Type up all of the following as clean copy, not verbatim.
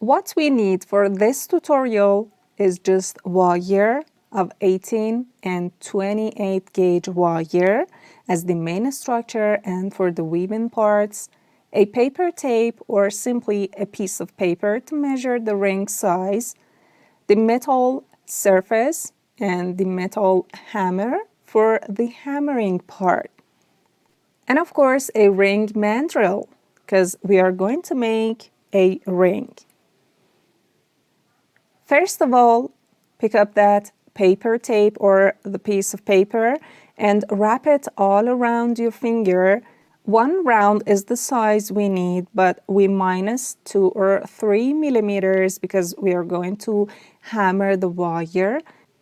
what we need for this tutorial is just wire of 18 and 28 gauge wire as the main structure, and for the weaving parts, a paper tape or simply a piece of paper to measure the ring size, the metal surface, and the metal hammer for the hammering part. And of course, a ring mandrel, because we are going to make a ring. First of all, pick up that paper tape or the piece of paper and wrap it all around your finger. 1 round is the size we need, but we minus 2 or 3 millimeters because we are going to hammer the wire,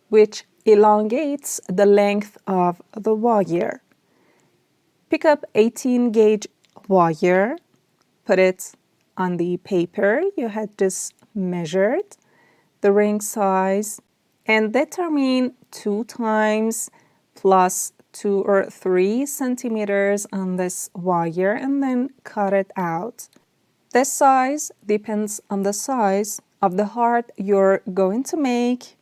which elongates the length of the wire. Pick up 18 gauge wire, put it on the paper you had just measured, the ring size, and determine 2 times plus 2 or 3 centimeters on this wire and then cut it out. This size depends on the size of the heart you're going to make,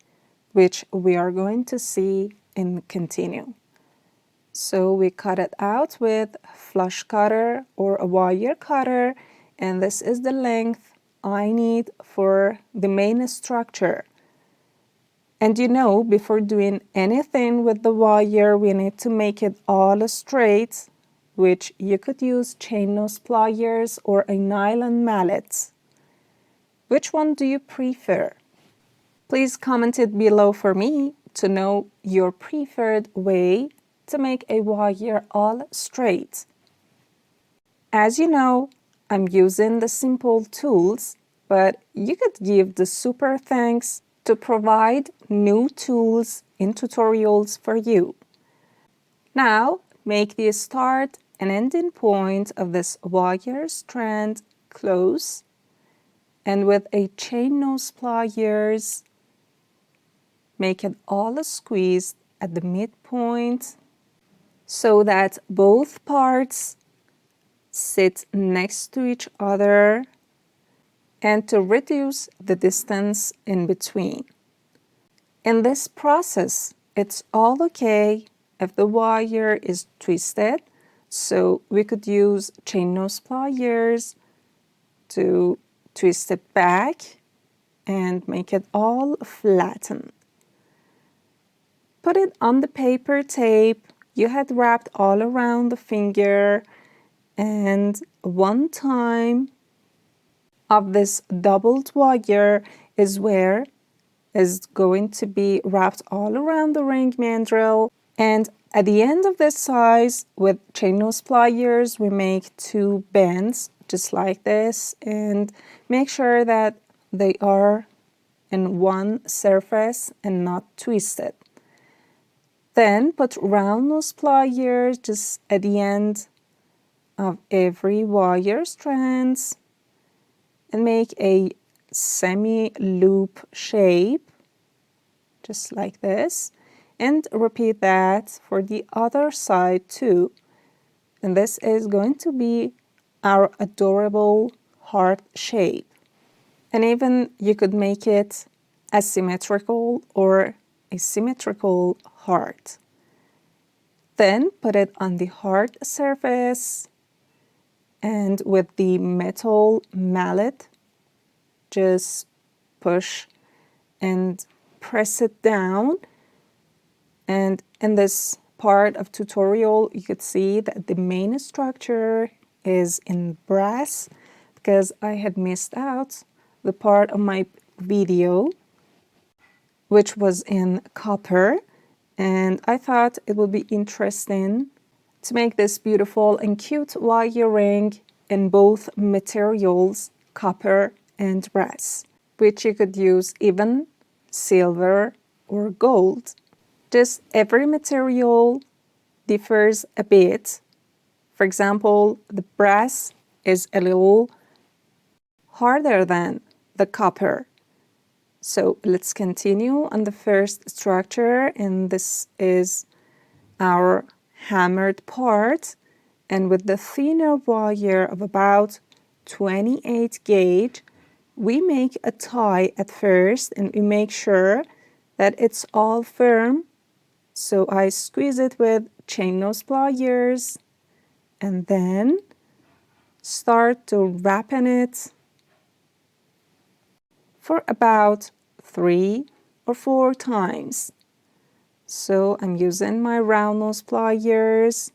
which we are going to see in continue. So we cut it out with flush cutter or a wire cutter, and this is the length I need for the main structure. And you know, before doing anything with the wire, we need to make it all straight, which you could use chain nose pliers or a nylon mallet. Which one do you prefer? Please comment it below for me to know your preferred way to make a wire all straight. As you know, I'm using the simple tools, but you could give the super thanks to provide new tools in tutorials for you. Now, make the start and ending point of this wire strand close, and with a chain nose pliers, make it all squeezed at the midpoint so that both parts sit next to each other, and to reduce the distance in between. In this process, it's all okay if the wire is twisted, so we could use chain nose pliers to twist it back and make it all flatten. Put it on the paper tape you had wrapped all around the finger, and 1 time of this doubled wire is where is going to be wrapped all around the ring mandrel, and at the end of this size with chain nose pliers we make 2 bends just like this, and make sure that they are in one surface and not twisted. Then put round nose pliers just at the end of every wire strands and make a semi-loop shape just like this, and repeat that for the other side too. And this is going to be our adorable heart shape. And even you could make it asymmetrical or a symmetrical heart. Then put it on the heart surface, and with the metal mallet, just push and press it down. And in this part of tutorial, you could see that the main structure is in brass because I had missed out the part of my video which was in copper, and I thought it would be interesting to make this beautiful and cute wire ring in both materials, copper and brass, which you could use even silver or gold. Just every material differs a bit. For example, the brass is a little harder than the copper. So let's continue on the first structure, and this is our hammered part, and with the thinner wire of about 28 gauge, We make a tie at first and we make sure that it's all firm. So I squeeze it with chain nose pliers and then start to wrapping it for about 3 or 4 times. So I'm using my round nose pliers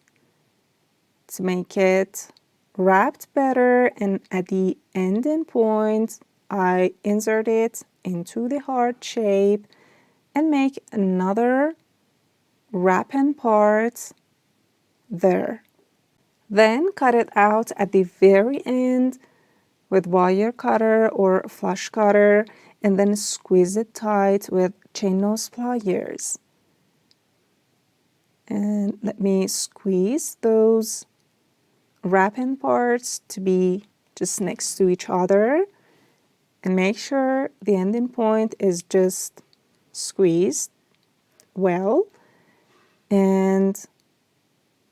to make it wrapped better, and at the ending point I insert it into the heart shape and make another wrapping part there. Then cut it out at the very end with wire cutter or flush cutter and then squeeze it tight with chain nose pliers. And let me squeeze those wrapping parts to be just next to each other and make sure the ending point is just squeezed well, and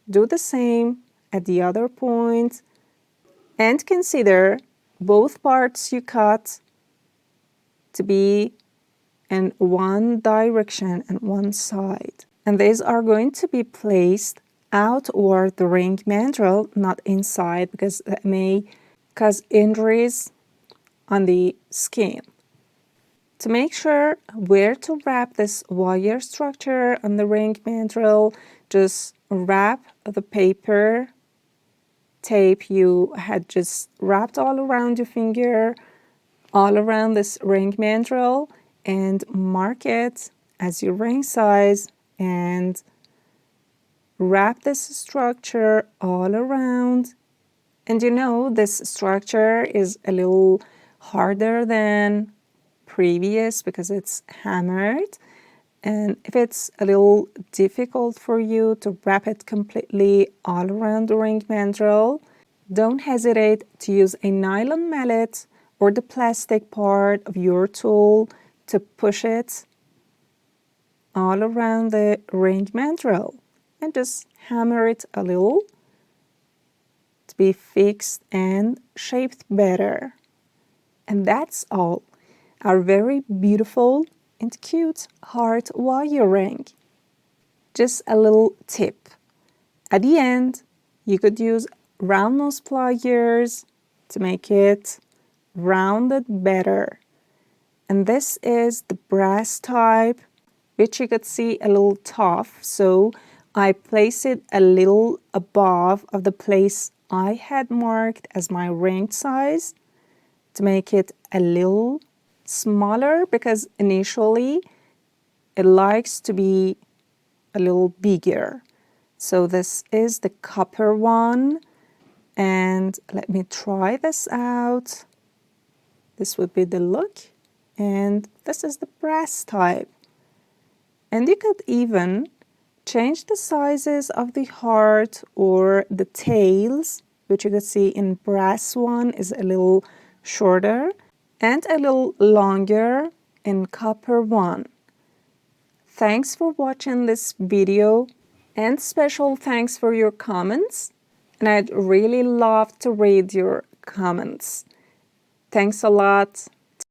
do the same at the other point, and consider both parts you cut to be in one direction and one side. And these are going to be placed outward the ring mandrel, not inside, because that may cause injuries on the skin. To make sure where to wrap this wire structure on the ring mandrel, just wrap the paper tape you had just wrapped all around your finger, all around this ring mandrel, and mark it as your ring size and wrap this structure all around. And you know, this structure is a little harder than previous because it's hammered. And if it's a little difficult for you to wrap it completely all around the ring mandrel, don't hesitate to use a nylon mallet or the plastic part of your tool to push it all around the ring mandrel and just hammer it a little to be fixed and shaped better. And that's all. Our very beautiful and cute heart wire ring. Just a little tip. At the end, you could use round nose pliers to make it rounded better. And this is the brass type, which you could see a little tough, so I place it a little above of the place I had marked as my ring size to make it a little smaller, because initially it likes to be a little bigger. So this is the copper one, and let me try this out. This would be the look, and this is the brass type. And you could even change the sizes of the heart or the tails, which you could see in brass one is a little shorter and a little longer in copper one. Thanks for watching this video, and special thanks for your comments. And I'd really love to read your comments. Thanks a lot.